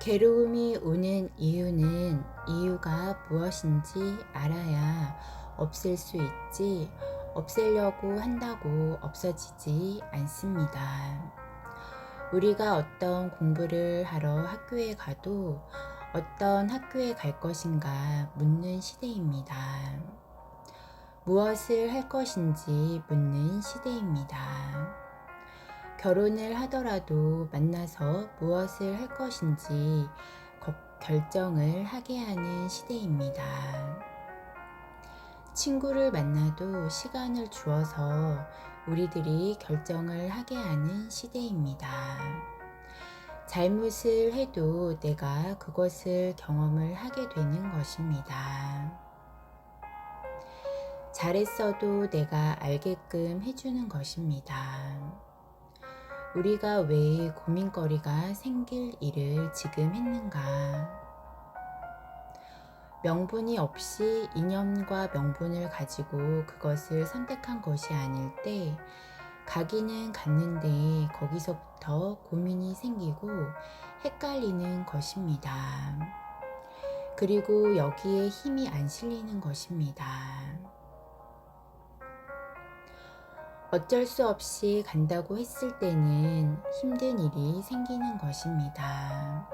괴로움이 오는 이유가 무엇인지 알아야 없앨 수 있지, 없애려고 한다고 없어지지 않습니다. 우리가 어떤 공부를 하러 학교에 가도 어떤 학교에 갈 것인가 묻는 시대입니다. 무엇을 할 것인지 묻는 시대입니다. 결혼을 하더라도 만나서 무엇을 할 것인지 결정을 하게 하는 시대입니다. 친구를 만나도 시간을 주어서 우리들이 결정을 하게 하는 시대입니다. 잘못을 해도 내가 그것을 경험을 하게 되는 것입니다. 잘했어도 내가 알게끔 해주는 것입니다. 우리가 왜 고민거리가 생길 일을 지금 했는가? 명분이 없이 이념과 명분을 가지고 그것을 선택한 것이 아닐 때 가기는 갔는데 거기서부터 고민이 생기고 헷갈리는 것입니다. 그리고 여기에 힘이 안 실리는 것입니다. 어쩔 수 없이 간다고 했을 때는 힘든 일이 생기는 것입니다.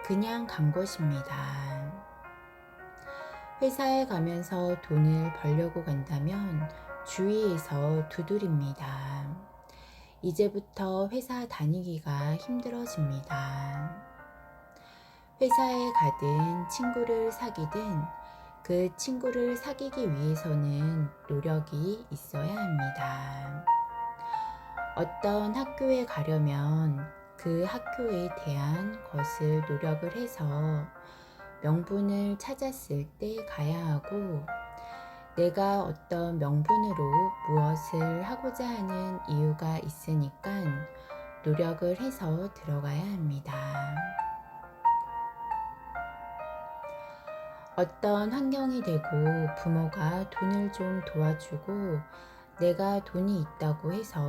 그냥 간 것입니다. 회사에 가면서 돈을 벌려고 간다면 주위에서 두드립니다. 이제부터 회사 다니기가 힘들어집니다. 회사에 가든 친구를 사귀든 그 친구를 사귀기 위해서는 노력이 있어야 합니다. 어떤 학교에 가려면 그 학교에 대한 것을 노력을 해서 명분을 찾았을 때 가야 하고, 내가 어떤 명분으로 무엇을 하고자 하는 이유가 있으니까 노력을 해서 들어가야 합니다. 어떤 환경이 되고 부모가 돈을 좀 도와주고 내가 돈이 있다고 해서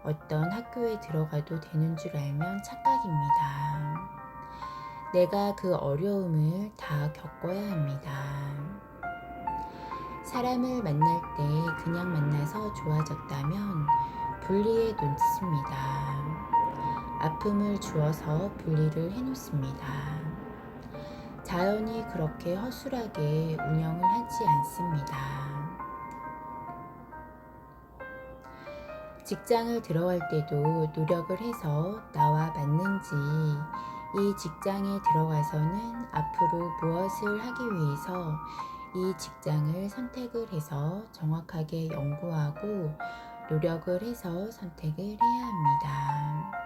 어떤 학교에 들어가도 되는 줄 알면 착각입니다. 내가 그 어려움을 다 겪어야 합니다. 사람을 만날 때 그냥 만나서 좋아졌다면 분리해 놓습니다. 아픔을 주어서 분리를 해 놓습니다. 자연이 그렇게 허술하게 운영을 하지 않습니다. 직장을 들어갈 때도 노력을 해서 나와 맞는지, 이 직장에 들어가서는 앞으로 무엇을 하기 위해서 이 직장을 선택을 해서 정확하게 연구하고 노력을 해서 선택을 해야 합니다.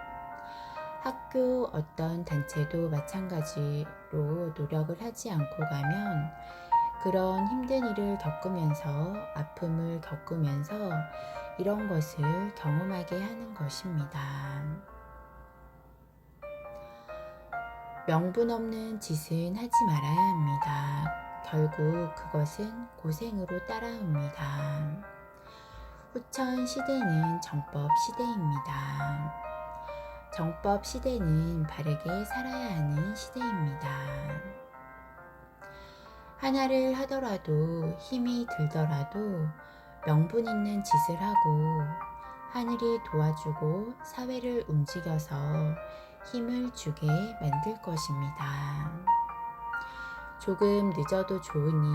학교 어떤 단체도 마찬가지로 노력을 하지 않고 가면 그런 힘든 일을 겪으면서 아픔을 겪으면서 이런 것을 경험하게 하는 것입니다. 명분 없는 짓은 하지 말아야 합니다. 결국 그것은 고생으로 따라옵니다. 후천 시대는 정법 시대입니다. 정법 시대는 바르게 살아야 하는 시대입니다. 하나를 하더라도 힘이 들더라도 명분 있는 짓을 하고 하늘이 도와주고 사회를 움직여서 힘을 주게 만들 것입니다. 조금 늦어도 좋으니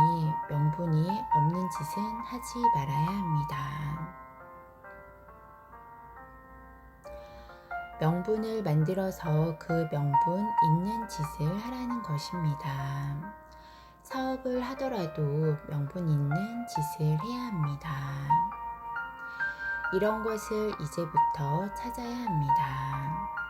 명분이 없는 짓은 하지 말아야 합니다. 명분을 만들어서 그 명분 있는 짓을 하라는 것입니다. 사업을 하더라도 명분 있는 짓을 해야 합니다. 이런 것을 이제부터 찾아야 합니다.